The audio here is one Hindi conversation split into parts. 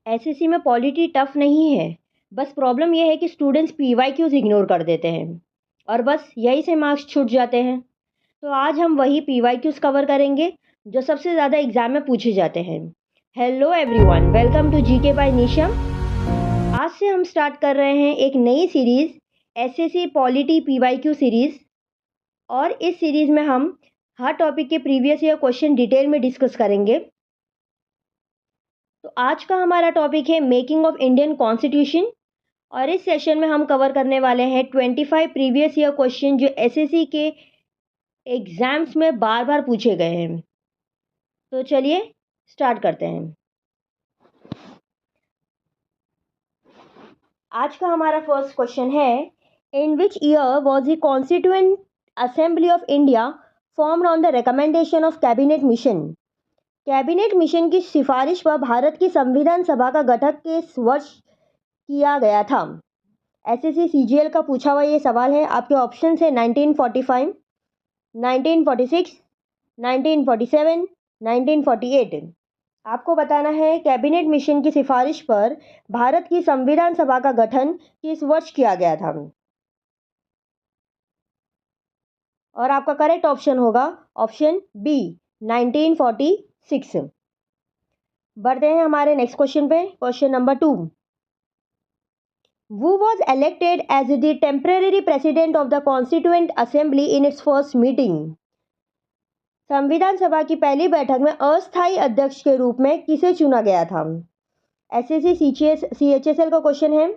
एसएससी में पॉलिटी टफ नहीं है, बस प्रॉब्लम यह है कि स्टूडेंट्स पीवाईक्यूज इग्नोर कर देते हैं और बस यही से मार्क्स छूट जाते हैं। तो आज हम वही पीवाईक्यूज कवर करेंगे जो सबसे ज़्यादा एग्जाम में पूछे जाते हैं। Hello everyone, welcome to GK by Nisha. आज से हम स्टार्ट कर रहे हैं एक नई series, SSC polity PYQ series. और इस सीरीज़ में हम हर टॉपिक के प्रीवियस ईयर क्वेश्चन डिटेल में डिस्कस करेंगे। तो आज का हमारा टॉपिक है मेकिंग ऑफ इंडियन कॉन्स्टिट्यूशन और इस सेशन में हम कवर करने वाले हैं 25 प्रीवियस ईयर क्वेश्चन जो एसएससी के एग्जाम्स में बार बार पूछे गए हैं। तो चलिए स्टार्ट करते हैं। आज का हमारा फर्स्ट क्वेश्चन है, in which year was the constituent assembly of India formed on the recommendation of cabinet mission. Cabinet mission की सिफारिश पर भारत की संविधान सभा का गठन किस वर्ष किया गया था? एसएससी सीजीएल का पूछा हुआ ये सवाल है। आपके ऑप्शन है 1945, 1946, 1947, 1948। आपको बताना है कैबिनेट मिशन की सिफारिश पर भारत की संविधान सभा का गठन किस वर्ष किया गया था। और आपका करेक्ट ऑप्शन होगा ऑप्शन बी 1946। बढ़ते हैं हमारे नेक्स्ट क्वेश्चन पे। Question number 2, Who was elected as the temporary president of the Constituent Assembly in its first meeting? संविधान सभा की पहली बैठक में अस्थायी अध्यक्ष के रूप में किसे चुना गया था? एसएससी सीएचएसएल का क्वेश्चन है।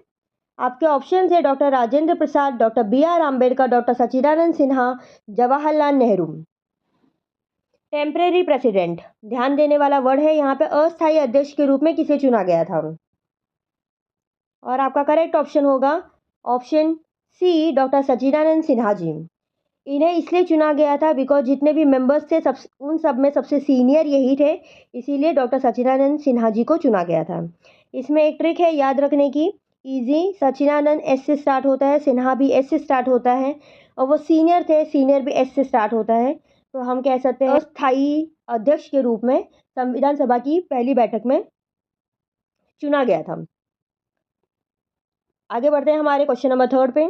आपके ऑप्शन है doctor Rajendra Prasad, doctor B R. Ambedkar, doctor सच्चिदानंद सिन्हा, जवाहरलाल नेहरू। टेम्परेरी प्रेसिडेंट, ध्यान देने वाला वर्ड है यहाँ पे, अस्थायी अध्यक्ष के रूप में किसे चुना गया था? और आपका करेक्ट ऑप्शन होगा ऑप्शन सी डॉक्टर सच्चिदानंद सिन्हा जी। इन्हें इसलिए चुना गया था बिकॉज जितने भी मेंबर्स थे उन सब में सबसे सीनियर यही थे, इसीलिए डॉक्टर सच्चिदानंद सिन्हा जी को चुना गया था। इसमें एक ट्रिक है याद रखने की, इजी, सच्चिदानंद एस से स्टार्ट होता है, सिन्हा भी एस से स्टार्ट होता है और वो सीनियर थे, सीनियर भी एस से स्टार्ट होता है। तो हम कह सकते हैं अस्थायी अध्यक्ष के रूप में संविधान सभा की पहली बैठक में चुना गया था। आगे बढ़ते हैं हमारे क्वेश्चन नंबर 3 पे।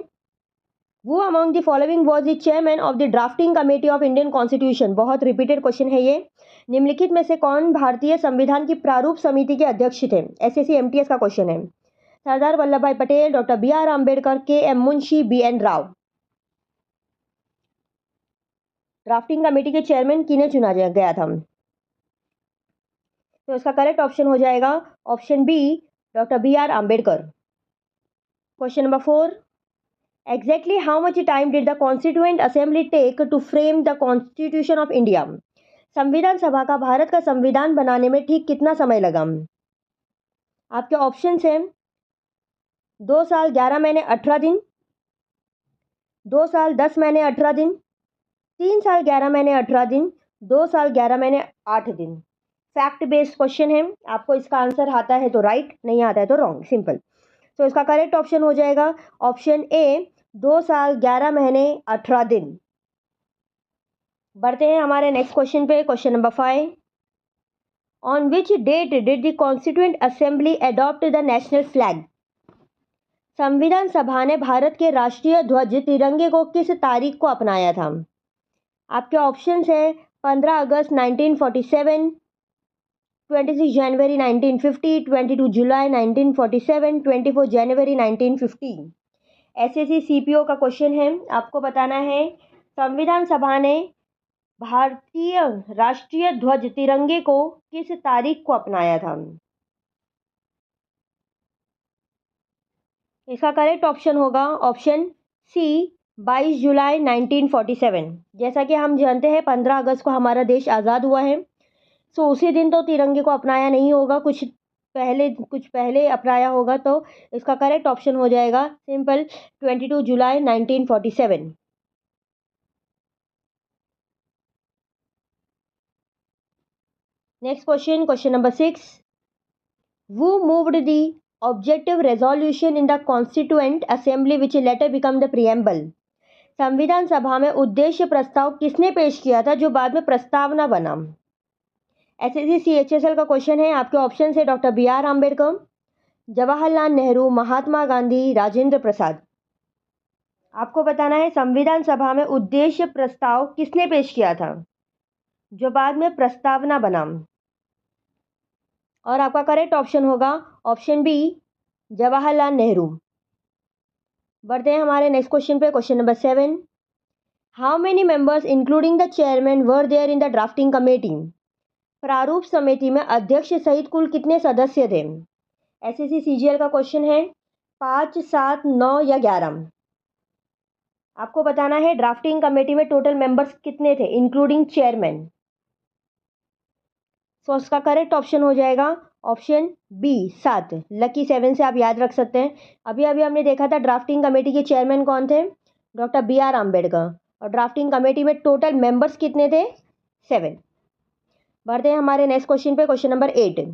Who among the following was the chairman of the drafting committee of Indian Constitution? बहुत रिपीटेड क्वेश्चन है ये। निम्नलिखित में से कौन भारतीय संविधान की प्रारूप समिति के अध्यक्ष थे? एसएससी एमटीएस का क्वेश्चन है। Sardar Vallabh Bhai Patel, doctor B R. Ambedkar, K M. Munshi, B N. Rau. Drafting committee के चेयरमैन किन्हें चुना गया था? तो इसका करेक्ट ऑप्शन हो जाएगा option B doctor B R. Ambedkar. Question number 4, Exactly how much time did the Constituent Assembly take to frame the Constitution of India? संविधान सभा का भारत का संविधान बनाने में ठीक कितना समय लगा? आपके ऑप्शन हैं 2 साल 11 महीने 18 दिन, 2 साल 10 महीने 18 दिन, 3 साल 11 महीने 18 दिन, 2 साल 11 महीने 8 दिन। फैक्ट बेस्ड क्वेश्चन है, आपको इसका आंसर आता है तो राइट, नहीं आता है तो रॉन्ग, सिंपल। तो इसका करेक्ट ऑप्शन हो जाएगा ऑप्शन ए 2 साल 11 महीने 18 दिन। बढ़ते हैं हमारे नेक्स्ट क्वेश्चन पे। Question number 5, on which date did the constituent assembly adopt the national flag? संविधान सभा ने भारत के राष्ट्रीय ध्वज तिरंगे को किस तारीख को अपनाया था? आपके ऑप्शंस है 15 अगस्त 1947, 26 जनवरी 1950, 22 जुलाई 1947, 24 जनवरी 1950। एसएससी सीपीओ का क्वेश्चन है। आपको बताना है संविधान सभा ने भारतीय राष्ट्रीय ध्वज तिरंगे को किस तारीख को अपनाया था? इसका करेक्ट ऑप्शन होगा ऑप्शन सी 22 जुलाई 1947। जैसा कि हम जानते हैं 15 अगस्त को हमारा देश आज़ाद हुआ है, सो उसी दिन तो तिरंगे को अपनाया नहीं होगा, कुछ पहले अपनाया होगा। तो इसका करेक्ट ऑप्शन हो जाएगा simple 22 July 1947। Next question, question number 6, Who moved the objective resolution in the Constituent Assembly which later became the preamble? संविधान सभा में उद्देश्य प्रस्ताव किसने पेश किया था जो बाद में प्रस्तावना बना? एसएससी सीएचएसएल का क्वेश्चन है। आपके ऑप्शन है डॉक्टर बी.आर. आम्बेडकर, जवाहरलाल नेहरू, महात्मा गांधी, राजेंद्र प्रसाद। आपको बताना है संविधान सभा में उद्देश्य प्रस्ताव किसने पेश किया था, जो बाद में प्रस्तावना बना। और आपका करेक्ट ऑप्शन होगा ऑप्शन बी, जवाहरलाल नेहरू। बढ़ते हैं हमारे नेक्स्ट क्वेश्चन पे। Question number 7, how many members including the chairman were there in the drafting committee. प्रारूप समिति में अध्यक्ष सहित कुल कितने सदस्य थे। एसएससी सीजीएल का क्वेश्चन है। 5, 7, 9 या 11। आपको बताना है ड्राफ्टिंग कमेटी में टोटल मेंबर्स कितने थे इंक्लूडिंग चेयरमैन। सो उसका करेक्ट ऑप्शन हो जाएगा ऑप्शन बी, 7। लकी 7 से आप याद रख सकते हैं। अभी अभी हमने देखा था ड्राफ्टिंग कमेटी के चेयरमैन कौन थे, डॉक्टर BR आम्बेडकर। और ड्राफ्टिंग कमेटी में टोटल मेंबर्स कितने थे, 7। बढ़ते हैं हमारे नेक्स्ट क्वेश्चन पे। Question number 8,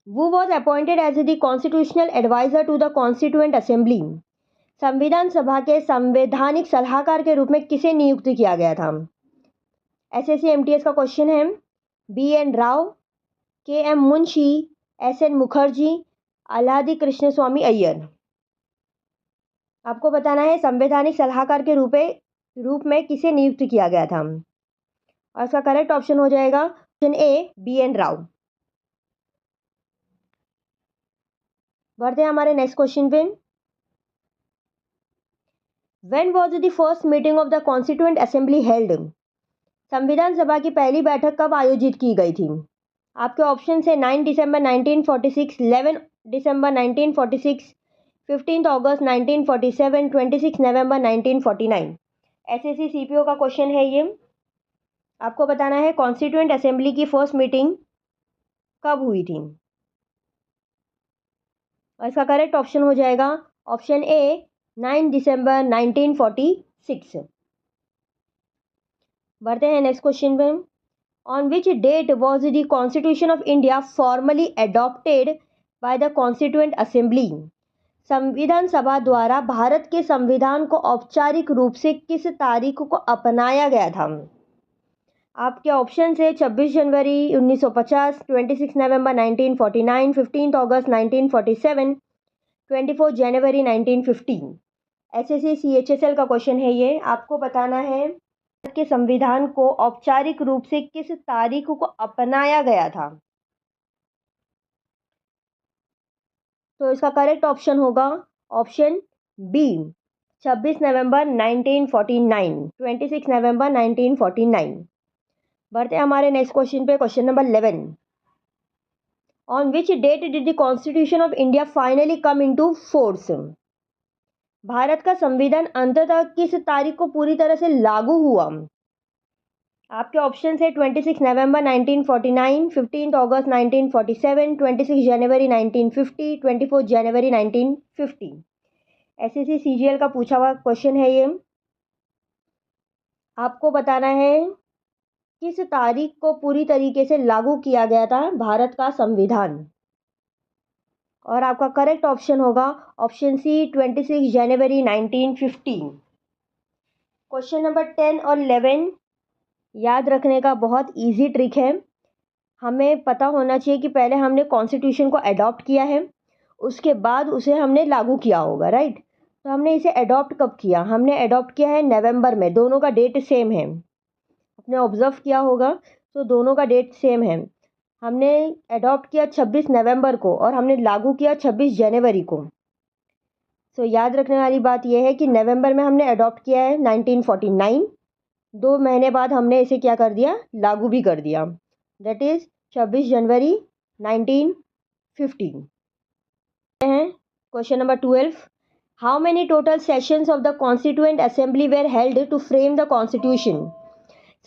who was appointed as the constitutional advisor to the constituent assembly। संविधान सभा के संवैधानिक सलाहकार के रूप में किसे नियुक्त किया गया था। एसएससी एमटीएस का क्वेश्चन है। BN Rao, KM Munshi, SN Mukherjee, Alladi Krishnaswami Ayyar. आपको बताना है संवैधानिक सलाहकार के रूप में किसे नियुक्त किया गया था। और इसका करेक्ट ऑप्शन हो जाएगा ऑप्शन ए, BN राव। बढ़ते हैं हमारे नेक्स्ट क्वेश्चन पे। When was the first meeting of the Constituent Assembly held? संविधान सभा की पहली बैठक कब आयोजित की गई थी। आपके ऑप्शन है 9 दिसंबर 1946, 11 दिसंबर 1946, 15 अगस्त 1947, 26 नवंबर 1949। एसएससी सीपीओ का क्वेश्चन है ये। आपको बताना है कॉन्स्टिट्यूएंट असेंबली की फर्स्ट मीटिंग कब हुई थी। और इसका करेक्ट ऑप्शन हो जाएगा ऑप्शन ए, 9 दिसंबर 1946। बढ़ते हैं नेक्स्ट क्वेश्चन पे। On which date was the constitution of India formally adopted by the constituent assembly. संविधान सभा द्वारा भारत के संविधान को औपचारिक रूप से किस तारीख को अपनाया गया था। आपके ऑप्शन से 26 जनवरी 1950, 26 नवंबर 1949, 15 अगस्त 1947, 24 जनवरी 1950। एसएससी CHSL का क्वेश्चन है ये। आपको बताना है भारत के संविधान को औपचारिक रूप से किस तारीख को अपनाया गया था। तो इसका करेक्ट ऑप्शन होगा ऑप्शन बी, 26 नवंबर 1949, 26 नवंबर 1949। बढ़ते हैं हमारे नेक्स्ट क्वेश्चन पे। Question number 11, on which date did the constitution of India finally come into force. भारत का संविधान अंततः किस तारीख को पूरी तरह से लागू हुआ। आपके ऑप्शन है 26 नवंबर 1949, 15 अगस्त 1947, 26 जनवरी 1950, 24 जनवरी 1950। एसएससी सीजीएल का पूछा हुआ क्वेश्चन है ये। आपको बताना है किस तारीख को पूरी तरीके से लागू किया गया था भारत का संविधान। और आपका करेक्ट ऑप्शन होगा ऑप्शन सी, 26 जनवरी 1950। क्वेश्चन नंबर 10 और 11 याद रखने का बहुत इजी ट्रिक है। हमें पता होना चाहिए कि पहले हमने कॉन्स्टिट्यूशन को अडॉप्ट किया है, उसके बाद उसे हमने लागू किया होगा, राइट। तो हमने इसे अडॉप्ट कब किया, हमने अडॉप्ट किया है नवंबर में। दोनों का डेट सेम है, आपने ऑब्जर्व किया होगा। तो दोनों का डेट सेम है। हमने अडॉप्ट किया 26 नवंबर को और हमने लागू किया 26 जनवरी को। सो याद रखने वाली बात यह है कि नवंबर में हमने अडॉप्ट किया है 1949, 2 महीने बाद हमने इसे क्या कर दिया, लागू भी कर दिया, दैट इज 26 जनवरी 1950। Question number 12, how many total sessions of the constituent assembly were held to frame the constitution.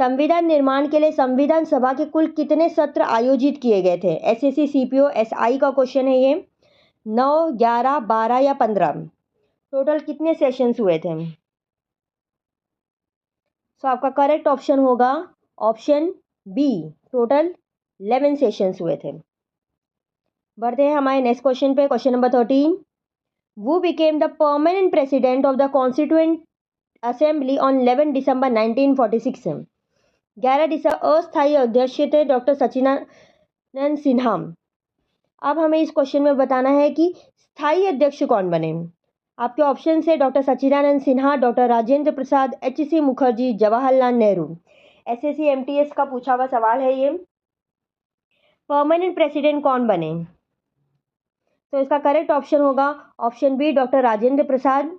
संविधान निर्माण के लिए संविधान सभा के कुल कितने सत्र आयोजित किए गए थे। एसएससी सीपीओ SI का क्वेश्चन है ये। 9, 11, 12 या 15। टोटल कितने सेशंस हुए थे। सो आपका करेक्ट ऑप्शन होगा ऑप्शन बी, टोटल 11 सेशंस हुए थे। बढ़ते हैं हमारे नेक्स्ट क्वेश्चन पे। क्वेश्चन नंबर 13, वो became the permanent president of the constituent assembly on 11 दिसंबर 1946। 11 दिसंबर अस्थायी अध्यक्ष थे डॉक्टर सचिदानंद सिन्हा। अब हमें इस क्वेश्चन में बताना है कि स्थायी अध्यक्ष कौन बने। आपके ऑप्शन है डॉक्टर सच्चिदानंद Sinha, doctor Rajendra Prasad, एच.सी. Mukherjee, Jawaharlal Nehru. SSC MTS का पूछा हुआ सवाल है ये। परमानेंट प्रेसिडेंट कौन बने? तो इसका करेक्ट ऑप्शन होगा option B doctor Rajendra Prasad.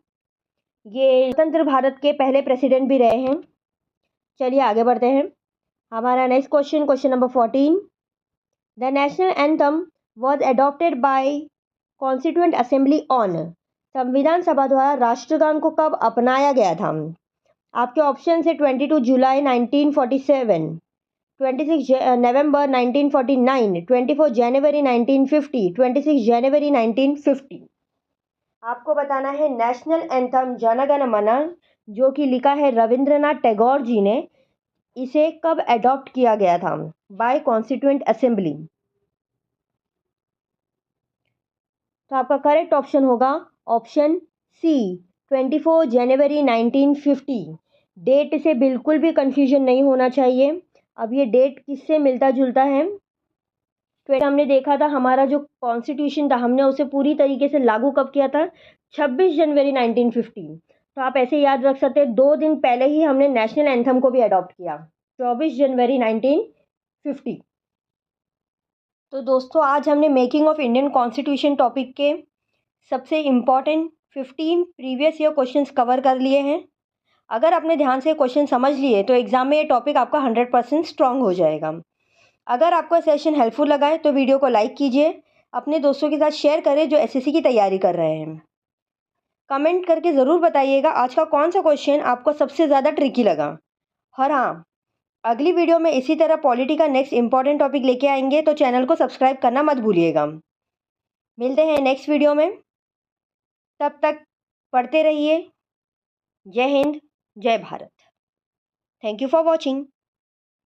ये स्वतंत्र भारत के पहले प्रेसिडेंट भी रहे हैं। चलिए आगे बढ़ते हैं। हमारा next question number 14। The national anthem was adopted by constituent assembly on. संविधान सभा द्वारा राष्ट्रगान को कब अपनाया गया था? आपके ऑप्शन है 22 जुलाई 1947, 26 नवंबर 1949, 24 जनवरी 1950, 26 जनवरी 1950। आपको बताना है नेशनल एंथम जन गण मन, जो कि लिखा है रविंद्रनाथ टैगोर जी ने, इसे कब एडॉप्ट किया गया था बाय कॉन्स्टिट्यूएंट असेंबली? तो आपका करेक्ट ऑप्शन होगा ऑप्शन सी 24 जनवरी 1950। डेट से बिल्कुल भी कंफ्यूजन नहीं होना चाहिए। अब ये डेट किससे मिलता जुलता है? तो हमने देखा था हमारा जो कॉन्स्टिट्यूशन था हमने उसे पूरी तरीके से लागू कब किया था? 26 जनवरी 1950। तो आप ऐसे याद रख सकते हैं 2 दिन पहले ही हमने नेशनल एंथम को भी अडॉप्ट किया, 24 जनवरी 1950। तो दोस्तों आज हमने making of Indian constitution topic के सबसे important 15 previous year questions cover कर लिए हैं। अगर आपने ध्यान से क्वेश्चन समझ लिए तो एग्जाम में ये टॉपिक आपका 100% स्ट्रांग हो जाएगा। अगर आपको सेशन हेल्पफुल लगा है तो वीडियो को लाइक कीजिए, अपने दोस्तों के साथ शेयर करें जो एसएससी की तैयारी कर रहे हैं। कमेंट करके ज़रूर बताइएगा आज का कौन सा क्वेश्चन आपको सबसे ज़्यादा ट्रिकी लगा। और हाँ, अगली वीडियो में इसी तरह पॉलिटी का नेक्स्ट इंपॉर्टेंट टॉपिक लेके आएंगे, तो चैनल को सब्सक्राइब करना मत भूलिएगा। मिलते हैं नेक्स्ट वीडियो में, तब तक पढ़ते रहिए। जय हिंद, जय Bharat. Thank you for watching.